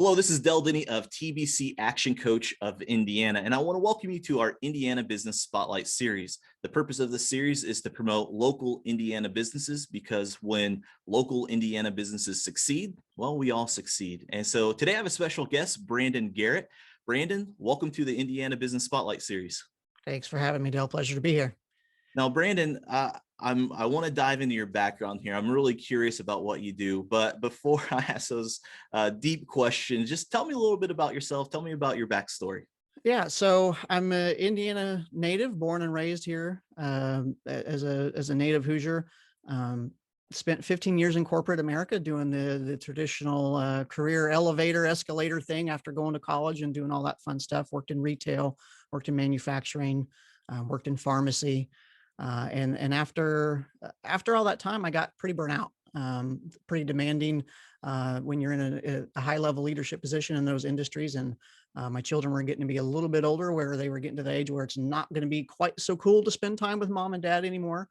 Hello, this is Del Denny of TBC Action Coach of Indiana, and I want to welcome you to our Indiana Business Spotlight series. The purpose of this series is to promote local Indiana businesses because when local Indiana businesses succeed, well, we all succeed. And so today I have a special guest, Brandon Garrett. Brandon, welcome to the Indiana Business Spotlight series. Thanks for having me, Del. Pleasure to be here. Now, Brandon, I want to dive into your background here. I'm really curious about what you do, but before I ask those deep questions, just tell me a little bit about yourself. Tell me about your backstory. Yeah, so I'm an Indiana native, born and raised here as a native Hoosier. Spent 15 years in corporate America doing the traditional career elevator escalator thing after going to college and doing all that fun stuff. Worked in retail, worked in manufacturing, worked in pharmacy. And after all that time, I got pretty burnt out, pretty demanding when you're in a high level leadership position in those industries. And my children were getting to be a little bit older, where they were getting to the age where it's not going to be quite so cool to spend time with mom and dad anymore.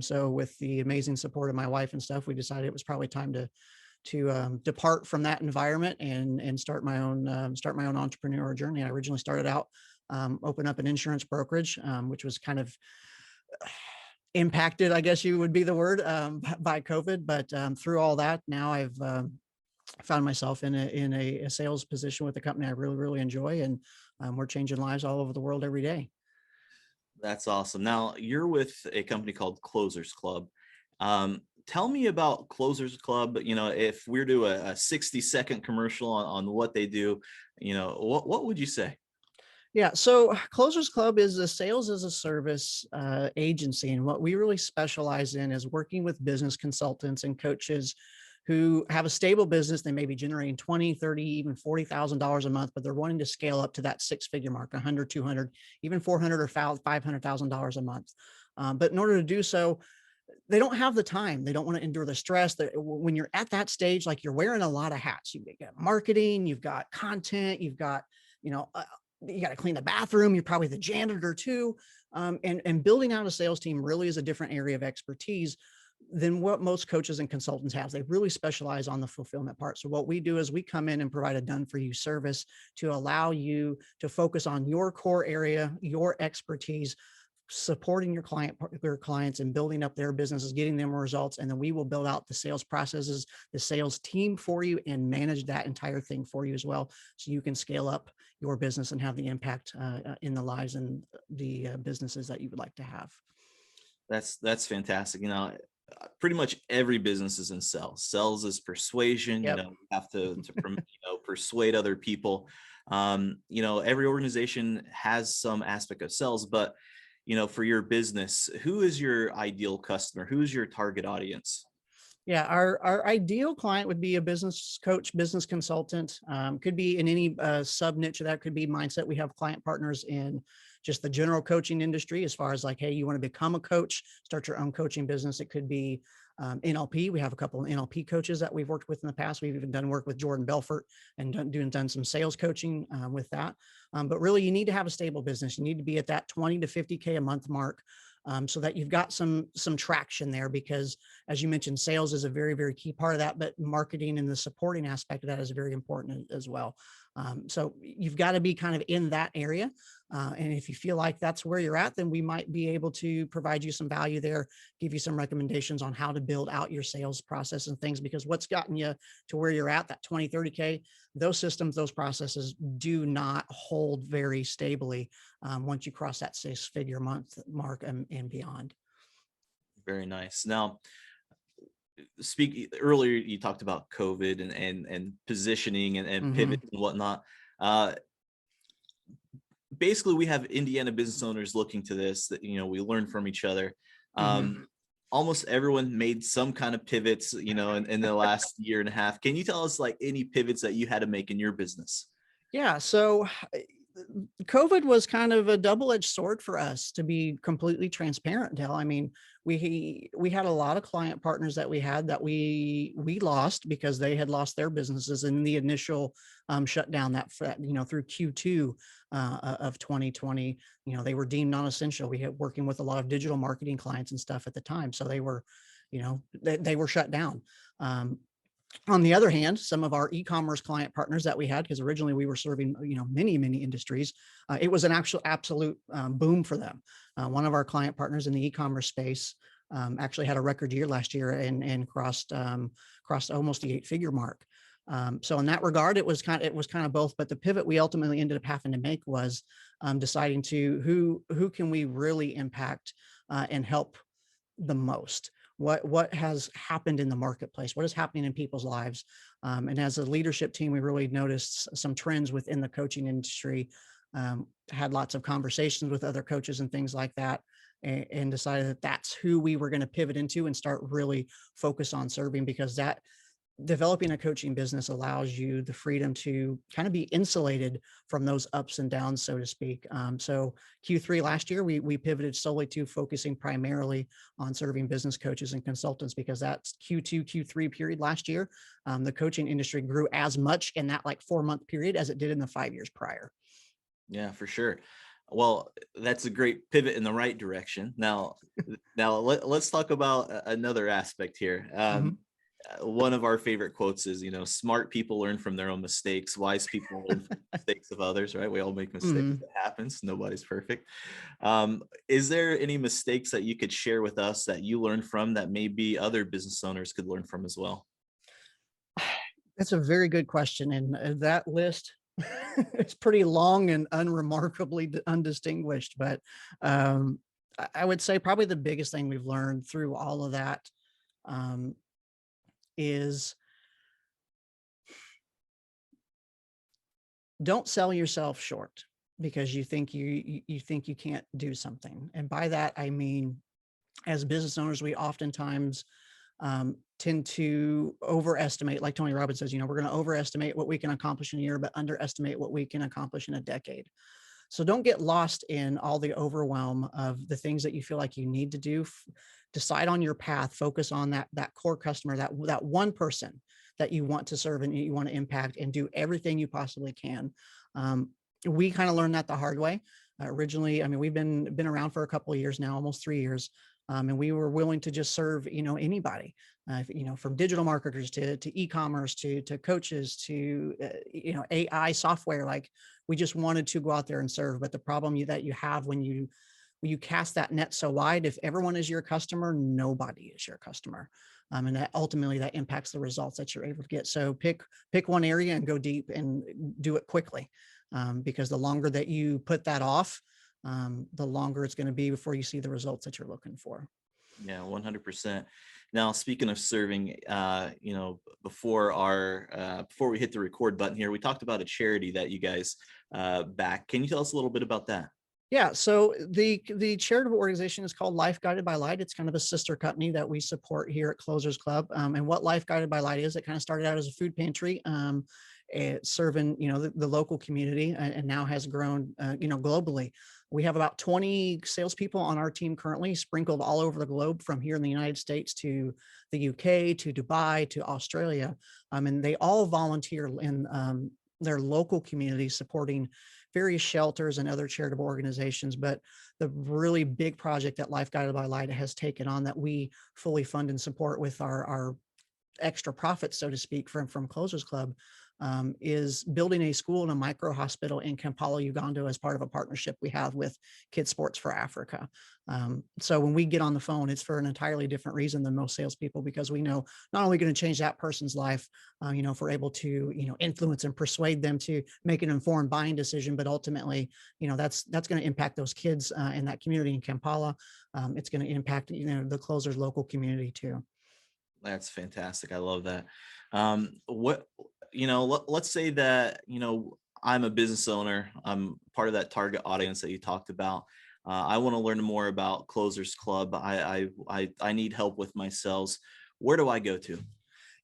So with the amazing support of my wife and stuff, we decided it was probably time to depart from that environment and start my own entrepreneurial journey. I originally started out open up an insurance brokerage, which was kind of impacted, I guess you would be the word, by COVID. But through all that, now I've found myself in a sales position with a company I really, really enjoy. And we're changing lives all over the world every day. That's awesome. Now, you're with a company called Closers Club. Tell me about Closers Club. You know, if we're to a 60-second commercial on what they do, you know, what would you say? Yeah, so Closers Club is a sales as a service agency. And what we really specialize in is working with business consultants and coaches who have a stable business. They may be generating 20, 30, even $40,000 a month, but they're wanting to scale up to that six-figure mark, 100, 200, even 400 or $500,000 a month. But in order to do so, they don't have the time. They don't want to endure the stress. That when you're at that stage, like, you're wearing a lot of hats. You've got marketing, you've got content, you've got, you got to clean the bathroom. You're probably the janitor too. And building out a sales team really is a different area of expertise than what most coaches and consultants have. They really specialize on the fulfillment part. So what we do is we come in and provide a done for you service to allow you to focus on your core area, your expertise, supporting your clients and building up their businesses, getting them results. And then we will build out the sales processes, the sales team for you, and manage that entire thing for you as well. So you can scale up your business and have the impact in the lives and the businesses that you would like to have. That's fantastic. You know, pretty much every business is in sales. Sales is persuasion. Yep. You know, you have to persuade other people. Every organization has some aspect of sales, but for your business, who is your ideal customer? Who's your target audience? Yeah, our ideal client would be a business coach, business consultant. Could be in any sub niche of that. Could be mindset. We have client partners in just the general coaching industry, as far as like, hey, you want to become a coach, start your own coaching business. It could be NLP. We have a couple of NLP coaches that we've worked with in the past. We've even done work with Jordan Belfort and done some sales coaching with that. But really, you need to have a stable business. You need to be at that 20 to 50K a month mark. So that you've got some traction there, because as you mentioned, sales is a very, very key part of that, but marketing and the supporting aspect of that is very important as well. So you've got to be kind of in that area. And if you feel like that's where you're at, then we might be able to provide you some value there, give you some recommendations on how to build out your sales process and things, because what's gotten you to where you're at, that 20, 30K, those systems, those processes do not hold very stably once you cross that six-figure month mark and beyond. Very nice. Now, earlier, you talked about COVID and positioning and pivot and whatnot. Basically, we have Indiana business owners looking to this, that, we learn from each other. Almost everyone made some kind of pivots, in the last year and a half. Can you tell us like any pivots that you had to make in your business? Yeah. So COVID was kind of a double-edged sword for us, to be completely transparent, Del. I mean, we had a lot of client partners that we had that we lost because they had lost their businesses in the initial shutdown that through Q2 of 2020. They were deemed non-essential. We had working with a lot of digital marketing clients and stuff at the time, so they were, they were shut down. On the other hand, some of our e-commerce client partners that we had, because originally we were serving, many industries, it was an actual absolute boom for them. One of our client partners in the e-commerce space actually had a record year last year and crossed almost the eight-figure mark. So in that regard, it was kind of both. But the pivot we ultimately ended up having to make was deciding to who can we really impact and help the most. What has happened in the marketplace? What is happening in people's lives? And as a leadership team, we really noticed some trends within the coaching industry. Had lots of conversations with other coaches and things like that, and decided that that's who we were going to pivot into and start really focus on serving, because that developing a coaching business allows you the freedom to kind of be insulated from those ups and downs, so to speak. So Q3 last year, we pivoted solely to focusing primarily on serving business coaches and consultants, because that's Q2, Q3 period last year. The coaching industry grew as much in that like 4-month period as it did in the 5 years prior. Yeah, for sure. Well, that's a great pivot in the right direction. Now let's talk about another aspect here. Mhm. One of our favorite quotes is, smart people learn from their own mistakes. Wise people learn from the mistakes of others, right? We all make mistakes. Mhm. It happens. Nobody's perfect. Is there any mistakes that you could share with us that you learned from that maybe other business owners could learn from as well? That's a very good question, and that list it's pretty long and unremarkably undistinguished. But I would say probably the biggest thing we've learned through all of that um, is don't sell yourself short because you think you can't do something. And by that I mean, as business owners, we oftentimes tend to overestimate. Like Tony Robbins says, we're going to overestimate what we can accomplish in a year, but underestimate what we can accomplish in a decade. So don't get lost in all the overwhelm of the things that you feel like you need to do. Decide on your path, focus on that core customer, that one person that you want to serve and you want to impact, and do everything you possibly can. Um, we kind of learned that the hard way. Originally, I mean, we've been around for a couple of years now, almost 3 years. And we were willing to just serve, anybody, from digital marketers to e-commerce to coaches to, AI software. Like, we just wanted to go out there and serve. But the problem that you have when you cast that net so wide, if everyone is your customer, nobody is your customer. And that ultimately that impacts the results that you're able to get. So pick one area and go deep and do it quickly. Because the longer that you put that off, the longer it's going to be before you see the results that you're looking for. Yeah, 100%. Now, speaking of serving, before we hit the record button here, we talked about a charity that you guys back. Can you tell us a little bit about that? Yeah, so the charitable organization is called Life Guided by Light. It's kind of a sister company that we support here at Closers Club. And what Life Guided by Light is, it kind of started out as a food pantry, serving the local community, and now has grown globally. We have about 20 salespeople on our team currently, sprinkled all over the globe, from here in the United States to the UK to Dubai to Australia, and they all volunteer in their local communities, supporting various shelters and other charitable organizations. But the really big project that Life Guided by Light has taken on, that we fully fund and support with our extra profits, so to speak, from Closers Club, is building a school and a micro hospital in Kampala, Uganda, as part of a partnership we have with Kids Sports for Africa. So when we get on the phone, it's for an entirely different reason than most salespeople, because we know not only going to change that person's life, if we're able to, influence and persuade them to make an informed buying decision, but ultimately, that's going to impact those kids in that community in Kampala. It's going to impact, the Closers local community too. That's fantastic. I love that. Let's say that, I'm a business owner. I'm part of that target audience that you talked about. I want to learn more about Closers Club. I need help with my sales. Where do I go to?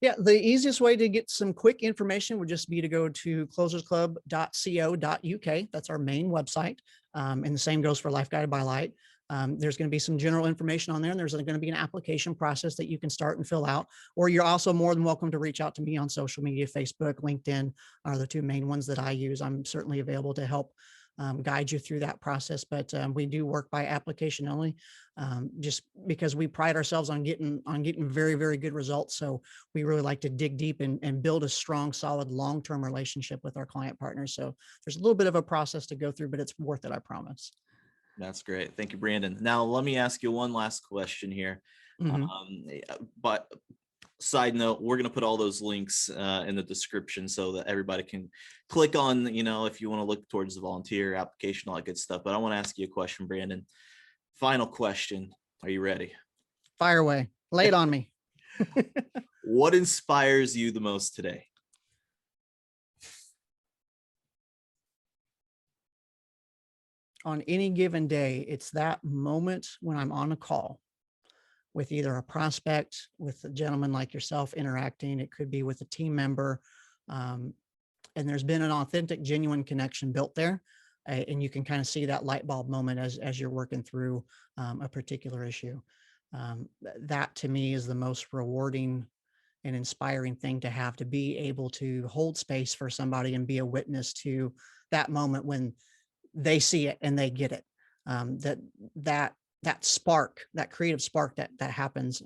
Yeah, the easiest way to get some quick information would just be to go to closersclub.co.uk. That's our main website. And the same goes for Life Guided by Light. There's going to be some general information on there, and there's going to be an application process that you can start and fill out. Or you're also more than welcome to reach out to me on social media. Facebook, LinkedIn are the two main ones that I use. I'm certainly available to help guide you through that process. But we do work by application only, just because we pride ourselves on getting very, very good results. So we really like to dig deep and build a strong, solid, long-term relationship with our client partners. So there's a little bit of a process to go through, but it's worth it, I promise. That's great. Thank you, Brandon. Now, let me ask you one last question here. Mhm. But side note, we're going to put all those links in the description so that everybody can click on, if you want to look towards the volunteer application, all that good stuff. But I want to ask you a question, Brandon. Final question. Are you ready? Fire away. Lay it on me. What inspires you the most today? On any given day, it's that moment when I'm on a call with either a prospect, with a gentleman like yourself interacting. It could be with a team member. And there's been an authentic, genuine connection built there. And you can kind of see that light bulb moment as you're working through a particular issue. That to me is the most rewarding and inspiring thing to have, to be able to hold space for somebody and be a witness to that moment when they see it and they get it. That spark, that creative spark that happens.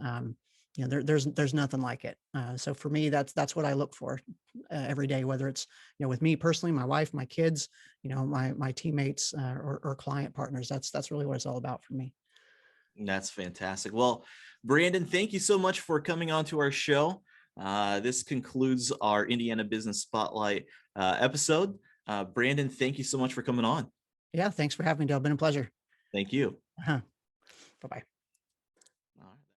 There's nothing like it. So for me, that's what I look for every day, whether it's with me personally, my wife, my kids, my teammates, or client partners. That's really what it's all about for me. That's fantastic. Well, Brandon, thank you so much for coming on to our show. This concludes our Indiana Business Spotlight episode. Brandon, thank you so much for coming on. Yeah, thanks for having me, Dale. Been a pleasure. Thank you. Uh-huh. Bye-bye.